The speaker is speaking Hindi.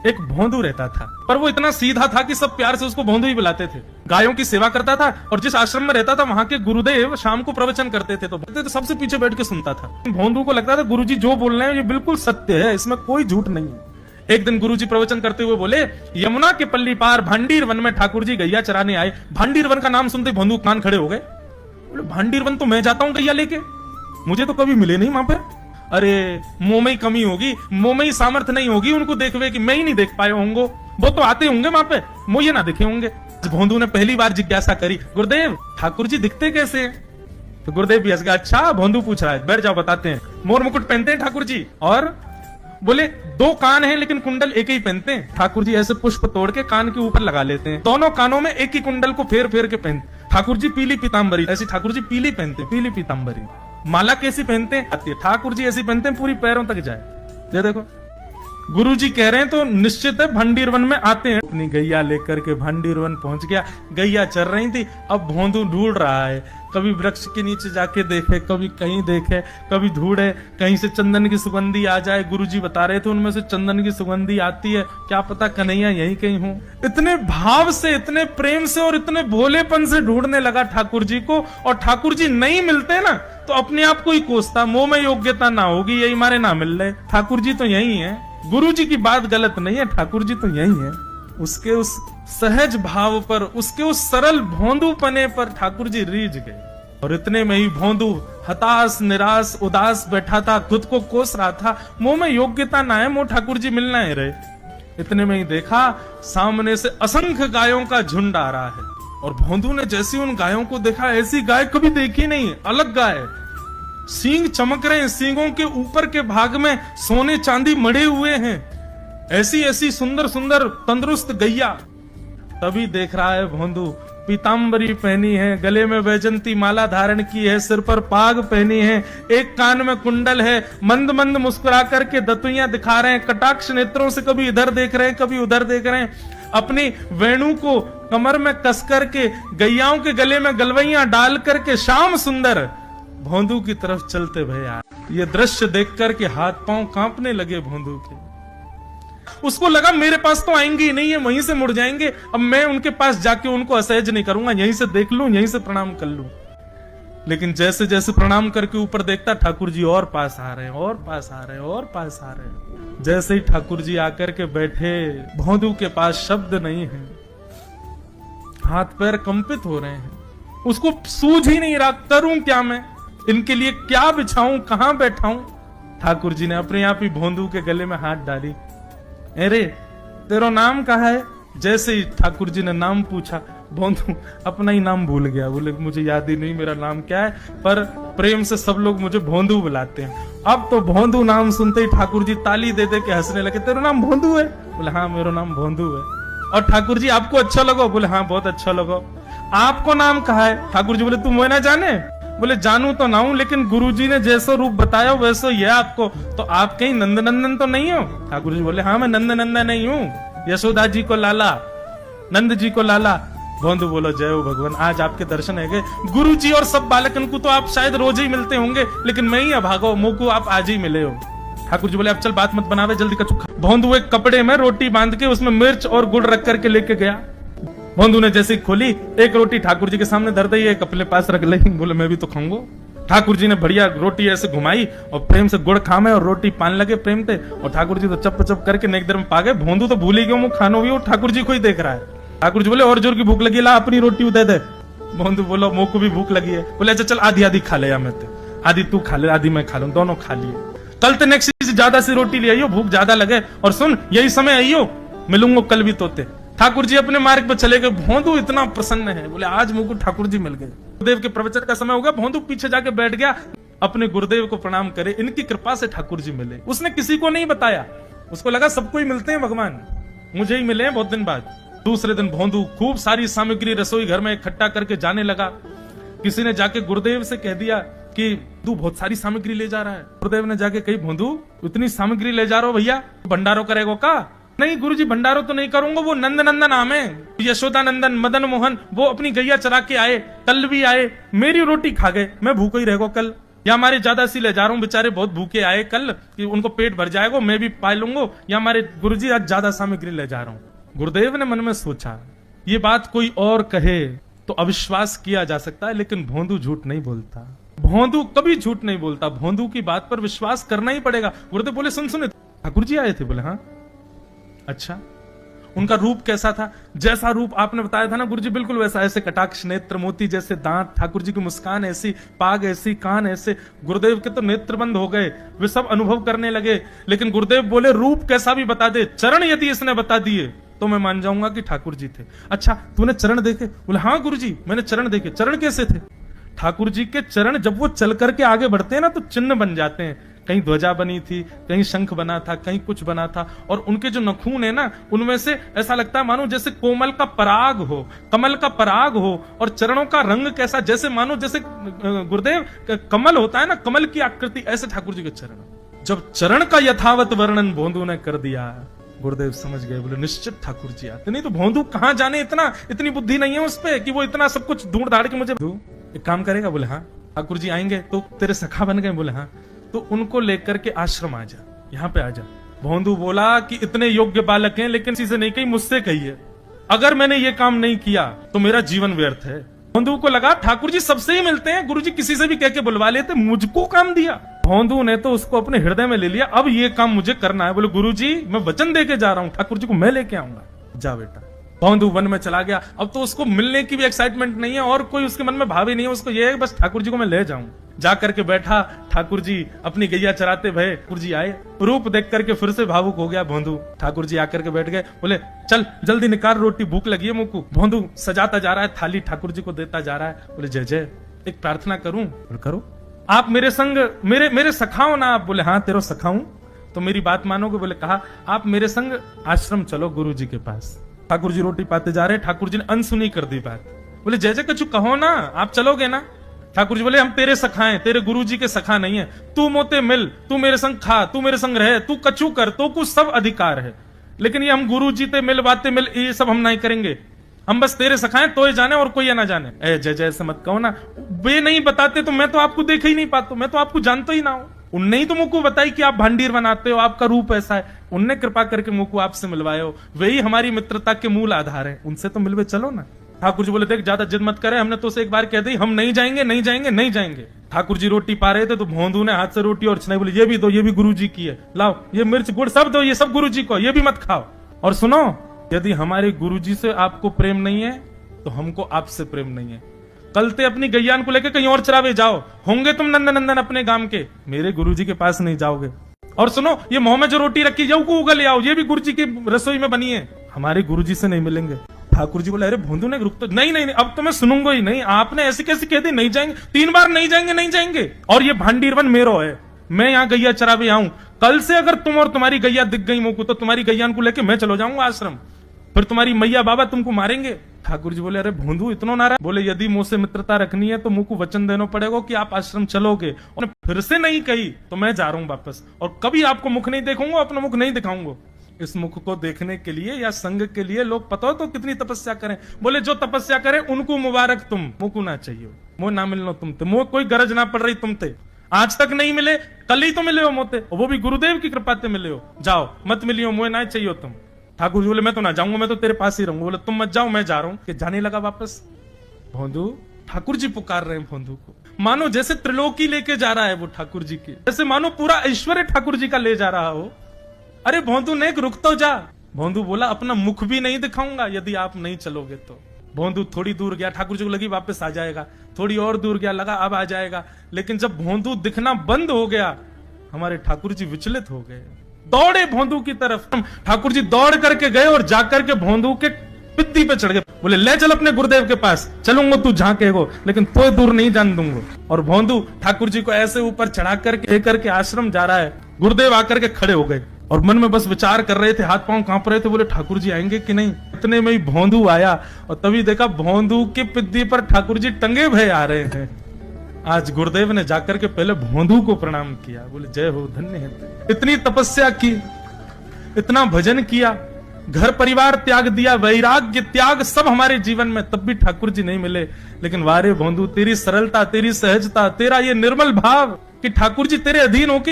एक भोंदू रहता था, पर वो इतना सीधा था कि सब प्यार से उसको भोंदू ही बुलाते थे। गायों की सेवा करता था और जिस आश्रम में रहता था वहां के गुरुदेव शाम को प्रवचन करते थे तो सबसे पीछे बैठ के सुनता था। भोंदू को लगता था गुरुजी जो बोल रहे हैं ये बिल्कुल सत्य है, इसमें कोई झूठ नहीं है। एक दिन गुरुजी प्रवचन करते हुए बोले, यमुना के पल्ली पार भांडीर वन में ठाकुर जी गैया चराने आए। भांडीर वन का नाम सुनते भोंदू कान खड़े हो गए। बोले भांडीर वन तो मैं जाता हूँ गैया लेके, मुझे तो कभी मिले नहीं वहां पे। अरे मुंह में ही कमी होगी, मुंह में ही सामर्थ्य नहीं होगी उनको देखवे कि मैं ही नहीं देख पाए होंगे, वो तो आते होंगे वहां पे, मुझे ना देखे होंगे। भोंदू ने पहली बार जिज्ञासा करी, गुरुदेव ठाकुर जी दिखते कैसे हैं? तो गुरुदेव भी हंस गया, अच्छा भोंदू पूछ रहा है, बैठ जाओ बताते हैं। मोर मुकुट पहनते हैं ठाकुर जी, और बोले 2 कान हैं लेकिन कुंडल एक ही पहनते हैं। ठाकुर जी ऐसे पुष्प तोड़ के कान के ऊपर लगा लेते हैं, दोनों कानों में एक ही कुंडल को फेर फेर के पहनते। ठाकुर जी पीली पीताम्बरी, ऐसी ठाकुर जी पीली पहनते, पीली पीताम्बरी। माला कैसी पहनते हैं? आती है। ठाकुर जी ऐसी पहनते हैं पूरी पैरों तक जाए। ये देखो गुरु जी कह रहे हैं तो निश्चित है भांडीर वन में आते हैं। अपनी गैया लेकर के भांडीर वन पहुंच गया, गैया चल रही थी। अब भोंदू ढूंढ रहा है, कभी वृक्ष के नीचे जाके देखे, कभी कहीं देखे, कभी ढूंढे कहीं से चंदन की सुगंधी आ जाए। गुरुजी बता रहे थे उनमें से चंदन की सुगंधी आती है, क्या पता कन्हैया यहीं कहीं हो। इतने भाव से, इतने प्रेम से और इतने भोलेपन से ढूंढने लगा ठाकुर जी को, और ठाकुर जी नहीं मिलते ना तो अपने आप को ही कोसता, मुंह में योग्यता ना होगी, यही मारे ना मिल रहे, ठाकुर जी तो यही है। गुरु जी की बात गलत नहीं है, ठाकुर जी तो यही है। उसके उस सहज भाव पर, उसके उस सरल भोंदू पने पर ठाकुर जी रीझ गए। और इतने में ही भोंदू हताश, निराश, उदास बैठा था, खुद को कोस रहा था, मुंह में योग्यता ना है, मुंह ठाकुर जी मिलना है रहे। इतने में ही देखा सामने से असंख्य गायों का झुंड आ रहा है, और भोंदू ने जैसे उन गायों को देखा, ऐसी गाय कभी देखी नहीं, अलग गाय, सींग चमक रहे हैं, सींगों के ऊपर के भाग में सोने चांदी मढ़े हुए हैं, ऐसी ऐसी सुंदर सुंदर तंदुरुस्त गैया। तभी देख रहा है भोंदू पीताम्बरी पहनी है, गले में वैजंती माला धारण की है, सिर पर पाग पहनी है, एक कान में कुंडल है, मंद मंद मुस्कुरा करके दतुइयां दिखा रहे हैं, कटाक्ष नेत्रों से कभी इधर देख रहे हैं कभी उधर देख रहे हैं। अपनी वेणु को कमर में कस करके गैयाओं के गले में गलवैया डाल करके श्याम सुंदर भोंदू की तरफ चलते भैया। ये दृश्य देख करके हाथ पांव कांपने लगे भोंदू के। उसको लगा मेरे पास तो आएंगे ही नहीं, है वहीं से मुड़ जाएंगे, अब मैं उनके पास जाके उनको असहज नहीं करूंगा, यहीं से देख लूं, यहीं से प्रणाम कर लूं। लेकिन जैसे जैसे प्रणाम करके ऊपर देखता, ठाकुर जी और पास आ रहे हैं, और पास आ रहे हैं, और पास आ रहे हैं। जैसे ही ठाकुर जी आकर के बैठे, भोंदू के पास शब्द नहीं है, हाथ पैर कंपित हो रहे हैं, उसको सूझ ही नहीं रहा करूं क्या मैं, इनके लिए क्या बिछाऊं, कहां बैठाऊं। ठाकुर जी ने अपने आप ही भोंदू के गले में हाथ डाली, अरे तेरा नाम कहा है? जैसे ही ठाकुर जी ने नाम पूछा, भोंदू अपना ही नाम भूल गया, बोले मुझे याद ही नहीं मेरा नाम क्या है, पर प्रेम से सब लोग मुझे भोंदू बुलाते हैं। अब तो भोंदू नाम सुनते ही ठाकुर जी ताली दे दे के हंसने लगे, तेरा नाम भोंदू है? बोले हाँ मेरा नाम भोंदू है। और ठाकुर जी आपको अच्छा लगो? बोले हाँ बहुत अच्छा लगो। आपको नाम कहा है? ठाकुर जी बोले तू मुझे ना जाने? बोले जानू तो ना हूं, लेकिन गुरुजी ने जैसा रूप बताया वैसा ही है आपको, तो आप कहीं नंदनंदन तो नहीं हो? ठाकुर जी बोले हाँ मैं नंदनंदन नहीं हूँ, यशोदा जी को लाला, नंद जी को लाला। भोंदू बोलो जय हो भगवान, आज आपके दर्शन है गए। गुरु जी और सब बालकन को तो आप शायद रोज ही मिलते होंगे, लेकिन मैं ही अभागो मुंह को आप आज ही मिले हो। ठाकुर जी बोले अब चल बात मत बनावे, जल्दी का चुखा। भोंदू एक कपड़े में रोटी बांध के उसमें मिर्च और गुड़ रख करके लेके गया। भोंदू ने जैसे खोली, एक रोटी ठाकुर जी के सामने धर दी, एक अपने पास रख ली, बोले मैं भी तो खाऊंगा। ठाकुर जी ने बढ़िया रोटी ऐसे घुमाई और प्रेम से गुड़ खामे और रोटी पान लगे प्रेम से, और ठाकुर जी तो चप चप करके नेक देर में पा गए। भोंदू तो भूल ही गयो, मुंह खानो भी हो, ठाकुर जी को ही देख रहा है। ठाकुर जी बोले और जोर की भूख लगी, ला अपनी रोटी दे दे। भोंदू बोलो मुंह को भी भूख लगी है। बोले अच्छा चल आधी आधी खा ले, या मैं आधी तू खा ले आधी मैं खा लूं, दोनों खा लिए। कल तो नेक्स्ट ज्यादा सी रोटी ले आइयो, भूख ज्यादा लगे, और सुन यही समय आइयो, मिलूंगा कल भी तोते। ठाकुर जी अपने मार्ग पर चले गए। भोंदू इतना प्रसन्न है, बोले आज मुझको ठाकुर जी मिल गए। गुरुदेव के प्रवचन का समय हो गया, भोंदू पीछे जाके बैठ गया, अपने गुरुदेव को प्रणाम करे, इनकी कृपा से ठाकुर जी मिले। उसने किसी को नहीं बताया, उसको लगा सबको ही मिलते हैं भगवान, मुझे ही मिले हैं बहुत दिन बाद। दूसरे दिन भोंदू खूब सारी सामग्री रसोई घर में इकट्ठा करके जाने लगा। किसी ने जाके गुरुदेव से कह दिया कि तू बहुत सारी सामग्री ले जा रहा है। गुरुदेव ने जाके कही भोंदू इतनी सामग्री ले जा रहा हो भैया, भंडारो करेगो का? नहीं गुरुजी भंडारो तो नहीं करूंगा, वो नंद नंदन नाम है, यशोदा नंदन मदन मोहन, वो अपनी गैया चरा के आए, कल भी आए, मेरी रोटी खा गए, मैं भूखा ही रहेगा कल। या हमारे ज्यादा सी ले जा रहा हूं, बेचारे बहुत भूखे आए कल कि उनको पेट भर जाएगा, मैं भी पा लूंगा, या हमारे गुरुजी आज ज्यादा सामग्री ले जा रहा हूं। गुरुदेव ने मन में सोचा ये बात कोई और कहे तो अविश्वास किया जा सकता है, लेकिन भोंदू झूठ नहीं बोलता, भोंदू कभी झूठ नहीं बोलता, भोंदू की बात पर विश्वास करना ही पड़ेगा। गुरुदेव बोले सुन सुन ठाकुर जी आए थे? बोले हाँ। अच्छा, उनका रूप कैसा था? जैसा रूप आपने बताया था ना गुरुजी, बिल्कुल वैसा, ऐसे कटाक्ष नेत्र, मोती जैसे दांत, ठाकुर जी की मुस्कान ऐसी, पाग ऐसी, कान ऐसे। गुरुदेव के तो नेत्र बंद हो गए, वे सब अनुभव करने लगे। लेकिन गुरुदेव बोले रूप कैसा भी बता दे, चरण यदि इसने बता दिए तो मैं मान जाऊंगा कि ठाकुर जी थे। अच्छा तूने चरण देखे? बोले हाँ गुरुजी मैंने चरण देखे। चरण कैसे थे? ठाकुर जी के चरण जब वो चल करके आगे बढ़ते हैं ना तो चिन्ह बन जाते हैं, कहीं ध्वजा बनी थी, कहीं शंख बना था, कहीं कुछ बना था। और उनके जो नखून है ना उनमें से ऐसा लगता है मानो जैसे कोमल का पराग हो, कमल का पराग हो। और चरणों का रंग कैसा, जैसे मानो जैसे गुरुदेव कमल होता है ना, कमल की आकृति, ऐसे ठाकुर जी के चरण। जब चरण का यथावत वर्णन भोंदू ने कर दिया, गुरुदेव समझ गए, बोले निश्चित ठाकुर जी आते। नहीं तो भोंदू कहां जाने, इतनी बुद्धि नहीं है उस पे कि वो इतना सब कुछ ढूंढ धाड़ के मुझे एक काम करेगा। बोले हाँ। ठाकुर जी आएंगे तो तेरे सखा बन गए? बोले हाँ। तो उनको लेकर के आश्रम आ जा, यहाँ पे आ जा। भोंदू बोला कि इतने योग्य बालक हैं, लेकिन किसी से नहीं कही, मुझसे कहिए, अगर मैंने ये काम नहीं किया तो मेरा जीवन व्यर्थ है। भोंदू को लगा ठाकुर जी सबसे ही मिलते हैं, गुरुजी किसी से भी कह के बुलवा लेते, मुझको काम दिया। भोंदू ने तो उसको अपने हृदय में ले लिया, अब ये काम मुझे करना है। बोले गुरुजी मैं वचन दे के जा रहा हूं, ठाकुर जी को मैं लेके आऊंगा। जा बेटा। भोंदू वन में चला गया। अब तो उसको मिलने की भी एक्साइटमेंट नहीं है और कोई उसके मन में भाव ही नहीं है, उसको ये है बस ठाकुर जी को मैं ले जाऊं। जा करके बैठा, ठाकुर जी अपनी गैया चराते भय, ठाकुर जी आए, रूप देख करके फिर से भावुक हो गया भोंदू। ठाकुर जी आकर के बैठ गए, बोले चल जल्दी निकाल रोटी, भूख लगी है मुझको। भोंदू सजाता जा रहा है थाली, ठाकुर जी को देता जा रहा है। बोले जय जय एक प्रार्थना करूं? करो। आप मेरे संग मेरे सखाओ ना आप? बोले हाँ तेरो सखाऊं तो मेरी बात मानोगे? बोले कहा आप मेरे संग आश्रम चलो गुरु जी के पास। ठाकुर जी रोटी पाते जा रहे, ठाकुर जी ने अनसुनी कर दी बात। बोले जय जय कछु कहो ना, आप चलोगे ना? ठाकुर जी बोले हम तेरे सखा हैं, तेरे गुरु जी के सखा नहीं है। तू मोते मिल, तू मेरे संग खा, तू मेरे संग रहे, तू कछु कर, तो कुछ सब अधिकार है, लेकिन ये हम गुरु जी ते मिल बातें मिल ये सब हम नहीं करेंगे। हम बस तेरे सखाए तो ही जाने और कोई ये ना जाने। ए जय जय से मत कहो ना, वे नहीं बताते तो मैं तो आपको देख ही नहीं पाता, मैं तो आपको जानता ही ना हूं। उनने ही तो मुझको बताई कि आप भांडीर बनाते हो, आपका रूप ऐसा है, उनने कृपा करके मुझको आपसे मिलवाए हो, वही हमारी मित्रता के मूल आधार है, उनसे तो मिलवे चलो ना। ठाकुर जी बोले देख ज्यादा जिद मत करे, हमने तो उसे एक बार कह दी हम नहीं जाएंगे नहीं जाएंगे नहीं जाएंगे। ठाकुर जी रोटी पा रहे थे तो भोंदू ने हाथ से रोटी और छनाई, बोले ये भी दो, ये भी गुरु जी की है, लाओ ये मिर्च गुड़ सब दो, ये सब गुरु जी को, ये भी मत खाओ। और सुनो यदि हमारे गुरु जी से आपको प्रेम नहीं है तो हमको आपसे प्रेम नहीं है। कल ते अपनी गैयान को लेकर कहीं और चरावे जाओ, होंगे तुम नंदन नंदन अपने गांव के, मेरे गुरुजी के पास नहीं जाओगे। और सुनो ये मुंह में जो रोटी रखी जाओ को उगल आओ, ये भी गुरुजी की रसोई में बनी है, हमारे गुरुजी से नहीं मिलेंगे। ठाकुर जी बोले अरे भोंदू ने रुक तो, नहीं नहीं अब तो मैं सुनूंगा ही नहीं, आपने ऐसी कैसी कह दी नहीं जाएंगे, 3 बार नहीं जाएंगे नहीं जाएंगे। और ये भांडीरवन मेरो है, मैं यहाँ गैया चरावे आऊं, कल से अगर तुम और तुम्हारी गैया दिख गई मुझको तो तुम्हारी गैयान को लेके मैं चलो जाऊंगा आश्रम, फिर तुम्हारी मैया बाबा तुमको मारेंगे। ठाकुर जी बोले अरे भोंदू इतना नाराज? बोले यदि मुझसे मित्रता रखनी है तो मुझको वचन देना पड़ेगा कि आप आश्रम चलोगे, और फिर से नहीं कही तो मैं जा रहा हूं वापस, और कभी आपको मुख नहीं देखूंगा, अपना मुख नहीं दिखाऊंगा। इस मुख को देखने के लिए या संग के लिए लोग पता हो तो कितनी तपस्या करें। बोले जो तपस्या करें उनको मुबारक, तुम मुझको ना चाहिए, मुझ ना मिलना तुमते, मुझ कोई गरज ना पड़ रही तुमते, आज तक नहीं मिले, कल ही तो मिले हो मोते, वो भी गुरुदेव की कृपा से मिले हो, जाओ मत मिलियो, मुझे ना चाहिए तुम। ठाकुर जी बोले मैं तो ना जाऊंगा, मैं तो तेरे पास ही रहूंगा। बोले तुम मत जाओ मैं जा रहा हूं, कि जाने लगा वापस। भोंदू ठाकुर जी पुकार रहे हैं भोंदू को, मानो जैसे त्रिलोकी लेके जा रहा है वो ठाकुर जी के, जैसे मानो पूरा ऐश्वर्य ठाकुर जी का ले जा रहा हो। अरे भोंदू ने रुक तो जा। भोंदू बोला अपना मुख भी नहीं दिखाऊंगा यदि आप नहीं चलोगे तो। भोंदू थोड़ी दूर गया, ठाकुर जी को लगी वापस आ जाएगा, थोड़ी और दूर गया, लगा अब आ जाएगा, लेकिन जब भोंदू दिखना बंद हो गया हमारे ठाकुर जी विचलित हो गए, दौड़े भोंदू की तरफ। ठाकुर जी दौड़ करके गए और जाकर के भोंदू के पित्ती पे चढ़ गए, बोले ले चल अपने गुरुदेव के पास, चलूंगा तू जहां कहेगो लेकिन तो दूर नहीं जान दूंगा। और भोंदू ठाकुर जी को ऐसे ऊपर चढ़ा करके आश्रम जा रहा है, गुरुदेव आकर के खड़े हो गए और मन में बस विचार कर रहे थे, हाथ पांव कांप रहे थे, बोले ठाकुर जी आएंगे कि नहीं। इतने में ही भोंदू आया और तभी देखा भोंदू के पित्ती पर ठाकुर जी टंगे भय आ रहे हैं। आज गुरुदेव ने जाकर के पहले भोंदू को प्रणाम किया, बोले जय हो धन्य है, इतनी तपस्या की, इतना भजन किया, घर परिवार त्याग दिया, वैराग्य त्याग सब हमारे जीवन में, तब भी ठाकुर जी नहीं मिले। लेकिन वारे भोंदू, तेरी सरलता, तेरी सहजता, तेरा ये निर्मल भाव कि ठाकुर जी तेरे अधीन होके